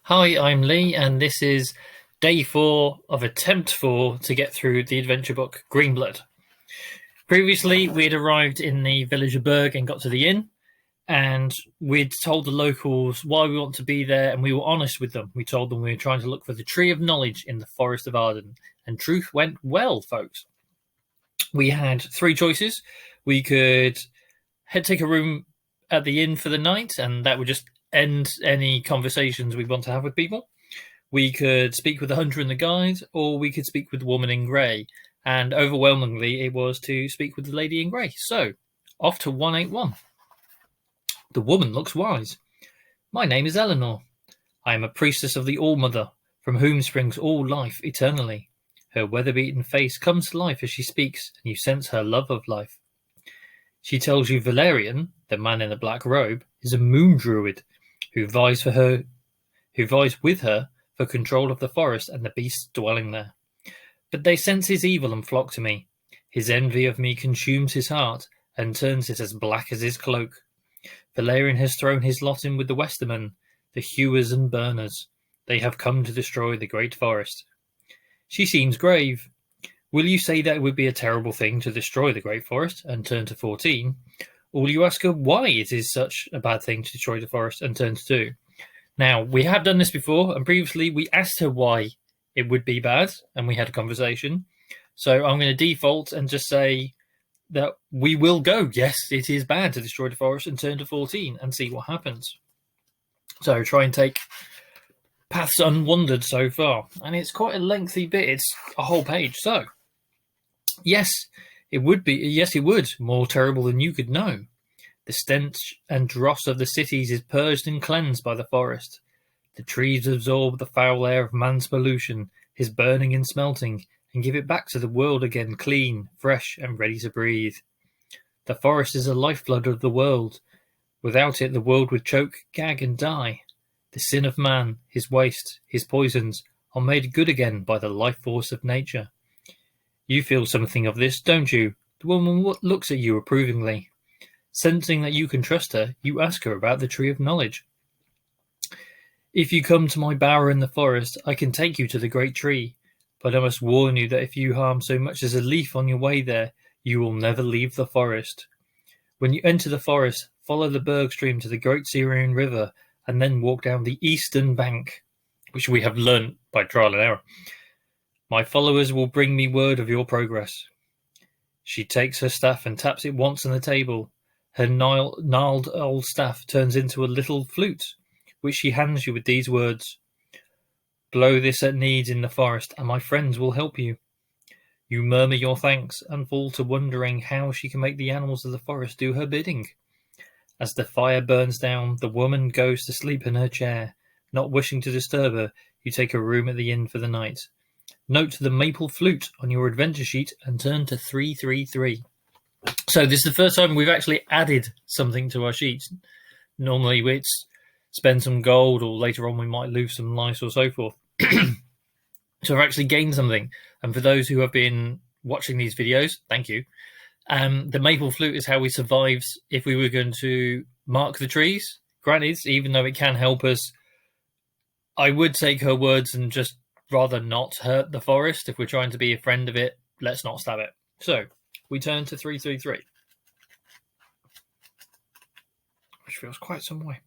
Hi, I'm Lee, and this is day 4 of attempt 4 to get through the adventure book Greenblood. Previously, we had arrived in the village of Berg and got to the inn, and we'd told the locals why we want to be there, and we were honest with them. We told them we were trying to look for the Tree of Knowledge in the Forest of Arden, and truth went well, folks. We had 3 choices. We could take a room at the inn for the night, and that would just end any conversations we want to have with people. We could speak with the hunter and the guide, or we could speak with the woman in grey. And overwhelmingly, it was to speak with the lady in grey. So, off to 181. The woman looks wise. My name is Eleanor. I am a priestess of the All-Mother, from whom springs all life eternally. Her weather-beaten face comes to life as she speaks, and you sense her love of life. She tells you Valerian, the man in the black robe, is a moon druid who vies with her for control of the forest and the beasts dwelling there. But they sense his evil and flock to me. His envy of me consumes his heart and turns it as black as his cloak. Valerian has thrown his lot in with the Westermen, the hewers and burners. They have come to destroy the great forest. She seems grave. Will you say that it would be a terrible thing to destroy the great forest and turn to 14? Or will you ask her why it is such a bad thing to destroy the forest and turn to 2? Now, we have done this before, and previously we asked her why it would be bad, and we had a conversation. So I'm going to default and just say that we will go, yes, it is bad to destroy the forest and turn to 14 and see what happens. So try and take paths unwandered so far. And it's quite a lengthy bit. It's a whole page. So, yes, it would be. Yes, it would. More terrible than you could know. The stench and dross of the cities is purged and cleansed by the forest. The trees absorb the foul air of man's pollution, his burning and smelting, and give it back to the world again clean, fresh, and ready to breathe. The forest is the lifeblood of the world. Without it, the world would choke, gag, and die. The sin of man, his waste, his poisons, are made good again by the life force of nature. You feel something of this, don't you? The woman looks at you approvingly. Sensing that you can trust her, you ask her about the Tree of Knowledge. If you come to my bower in the forest, I can take you to the great tree, but I must warn you that if you harm so much as a leaf on your way there, you will never leave the forest. When you enter the forest, follow the Berg stream to the Great Syrian River, and then walk down the eastern bank, which we have learnt by trial and error. My followers will bring me word of your progress. She takes her staff and taps it once on the table. Her gnarled old staff turns into a little flute, which she hands you with these words. Blow this at need in the forest, and my friends will help you. You murmur your thanks and fall to wondering how she can make the animals of the forest do her bidding. As the fire burns down, the woman goes to sleep in her chair. Not wishing to disturb her, you take a room at the inn for the night. Note the maple flute on your adventure sheet and turn to 333. So this is the first time we've actually added something to our sheets. Normally it's spend some gold, or later on we might lose some life or so forth. So I've actually gained something. And for those who have been watching these videos, thank you. The maple flute is how we survived if we were going to mark the trees. Granted, even though it can help us, I would take her words and just rather not hurt the forest. If we're trying to be a friend of it, let's not stab it. So we turn to 333, which feels quite some way.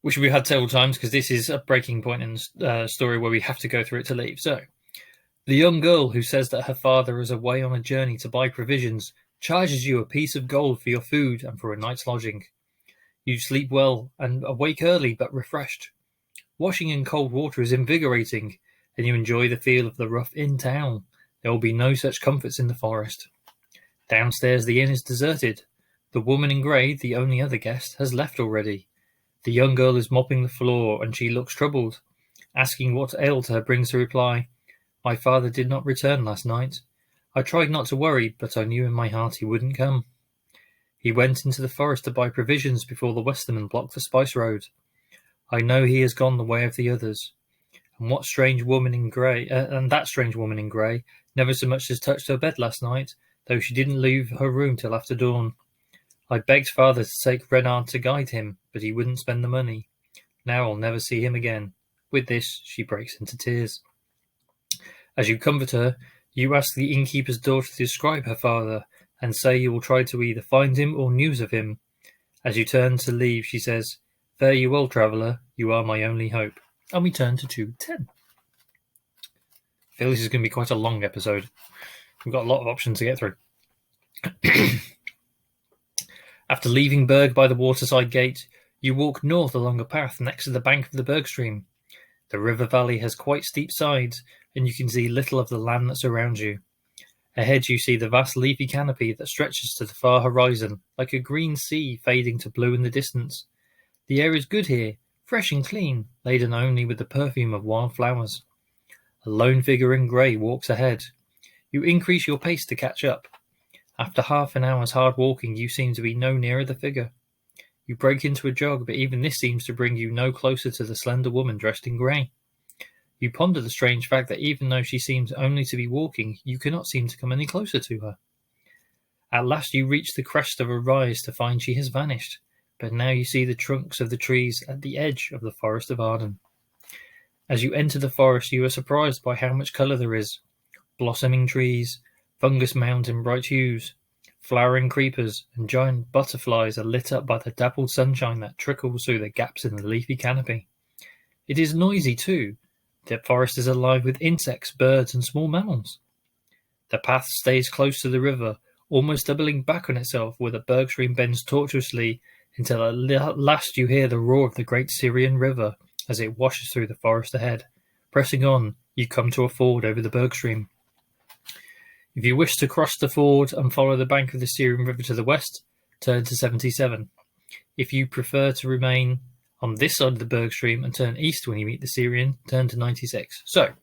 Which we had several times because this is a breaking point in the story where we have to go through it to leave. So, the young girl who says that her father is away on a journey to buy provisions charges you a piece of gold for your food and for a night's lodging. You sleep well and awake early but refreshed. Washing in cold water is invigorating, and you enjoy the feel of the rough inn town. There will be no such comforts in the forest. Downstairs the inn is deserted. The woman in grey, the only other guest, has left already. The young girl is mopping the floor, and she looks troubled. Asking what ailed her brings the reply, My father did not return last night. I tried not to worry, but I knew in my heart he wouldn't come. He went into the forest to buy provisions before the Westermen blocked the spice road. I know he has gone the way of the others. And that strange woman in grey never so much as touched her bed last night, though she didn't leave her room till after dawn. I begged father to take Renard to guide him, but he wouldn't spend the money. Now I'll never see him again." With this, she breaks into tears. As you comfort her, you ask the innkeeper's daughter to describe her father, and say you will try to either find him or news of him. As you turn to leave, she says, "Fare you well, traveller, you are my only hope." And we turn to 210. I feel this is going to be quite a long episode. We've got a lot of options to get through. After leaving Berg by the waterside gate, you walk north along a path next to the bank of the Berg stream. The river valley has quite steep sides, and you can see little of the land that surrounds you. Ahead you see the vast leafy canopy that stretches to the far horizon, like a green sea fading to blue in the distance. The air is good here, fresh and clean, laden only with the perfume of wild flowers. A lone figure in grey walks ahead. You increase your pace to catch up. After half an hour's hard walking, you seem to be no nearer the figure. You break into a jog, but even this seems to bring you no closer to the slender woman dressed in grey. You ponder the strange fact that even though she seems only to be walking, you cannot seem to come any closer to her. At last you reach the crest of a rise to find she has vanished, but now you see the trunks of the trees at the edge of the Forest of Arden. As you enter the forest, you are surprised by how much colour there is. Blossoming trees, fungus mounds in bright hues, flowering creepers, and giant butterflies are lit up by the dappled sunshine that trickles through the gaps in the leafy canopy. It is noisy too. The forest is alive with insects, birds, and small mammals. The path stays close to the river, almost doubling back on itself, where the Berg stream bends tortuously until at last you hear the roar of the great Syrian river as it washes through the forest ahead. Pressing on, you come to a ford over the Berg stream. If you wish to cross the ford and follow the bank of the Syrian river to the west, turn to 77. If you prefer to remain on this side of the Berg stream and turn east when you meet the Syrian, turn to 96. So,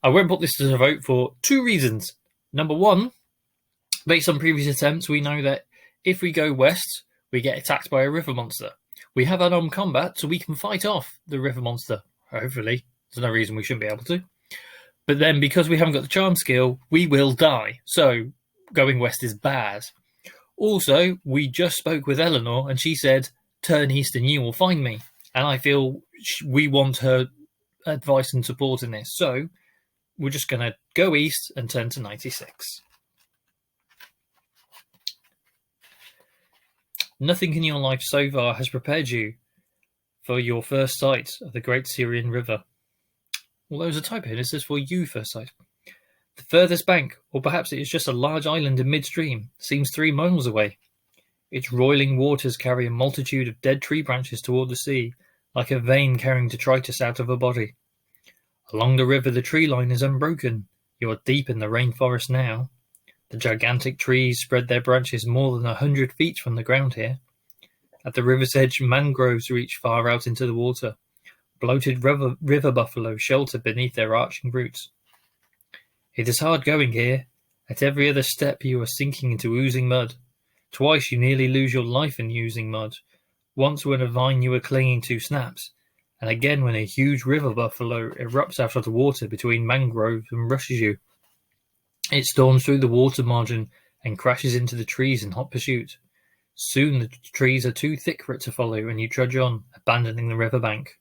I won't put this to a vote for two reasons. Number one, based on previous attempts, we know that if we go west, we get attacked by a river monster. We have unarmed combat, so we can fight off the river monster. Hopefully. There's no reason we shouldn't be able to. But then, because we haven't got the charm skill, we will die. So, going west is bad. Also, we just spoke with Eleanor, and she said, "Turn east and you will find me." And I feel we want her advice and support in this. So, we're just going to go east and turn to 96. Nothing in your life so far has prepared you for your first sight of the great Syrian river. Although there's a typo here, it says for you first sight. The furthest bank, or perhaps it is just a large island in midstream, seems 3 miles away. Its roiling waters carry a multitude of dead tree branches toward the sea, like a vein carrying detritus out of a body. Along the river the tree line is unbroken. You are deep in the rainforest now. The gigantic trees spread their branches more than 100 feet from the ground here. At the river's edge, mangroves reach far out into the water. Bloated river buffalo shelter beneath their arching roots. It is hard going here. At every other step you are sinking into oozing mud. Twice you nearly lose your life in oozing mud. Once when a vine you were clinging to snaps, and again when a huge river buffalo erupts out of the water between mangroves and rushes you. It storms through the water margin and crashes into the trees in hot pursuit. Soon the trees are too thick for it to follow, and you trudge on, abandoning the riverbank.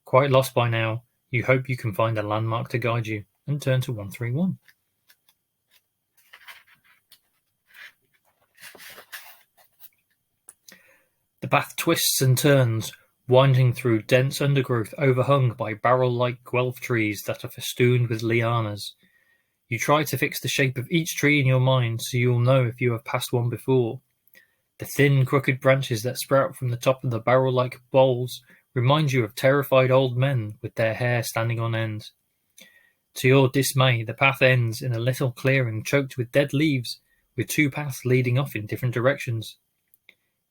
Quite lost by now, you hope you can find a landmark to guide you, and turn to 131. The path twists and turns, winding through dense undergrowth overhung by barrel-like guelph trees that are festooned with lianas. You try to fix the shape of each tree in your mind so you'll know if you have passed one before. The thin, crooked branches that sprout from the top of the barrel-like boles remind you of terrified old men with their hair standing on end. To your dismay, the path ends in a little clearing choked with dead leaves, with 2 paths leading off in different directions.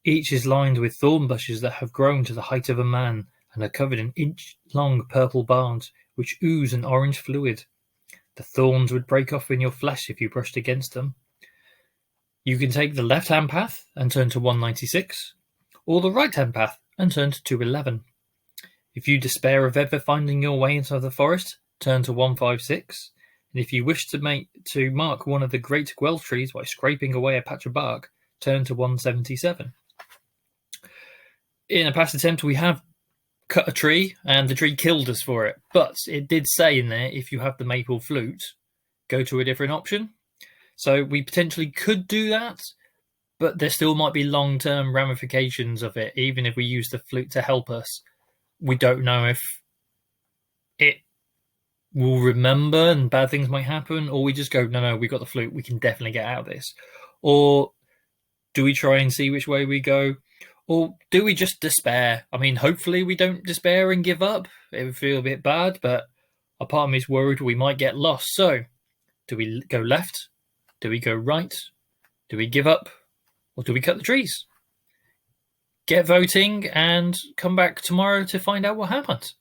Each is lined with thorn bushes that have grown to the height of a man and are covered in inch-long purple bards, which ooze an orange fluid. The thorns would break off in your flesh if you brushed against them. You can take the left-hand path and turn to 196, or the right-hand path and turn to 211. If you despair of ever finding your way into the forest, turn to 156, and if you wish to mark one of the great guelph trees by scraping away a patch of bark, turn to 177. In a past attempt, we have cut a tree and the tree killed us for it. But it did say in there, if you have the maple flute, go to a different option. So we potentially could do that, but there still might be long-term ramifications of it. Even if we use the flute to help us, we don't know if it will remember and bad things might happen, or we just go, no, we got the flute, we can definitely get out of this. Or do we try and see which way we go? Or do we just despair? I mean, hopefully we don't despair and give up. It would feel a bit bad, but a part of me is worried we might get lost. So, do we go left? Do we go right? Do we give up? Or do we cut the trees? Get voting and come back tomorrow to find out what happened.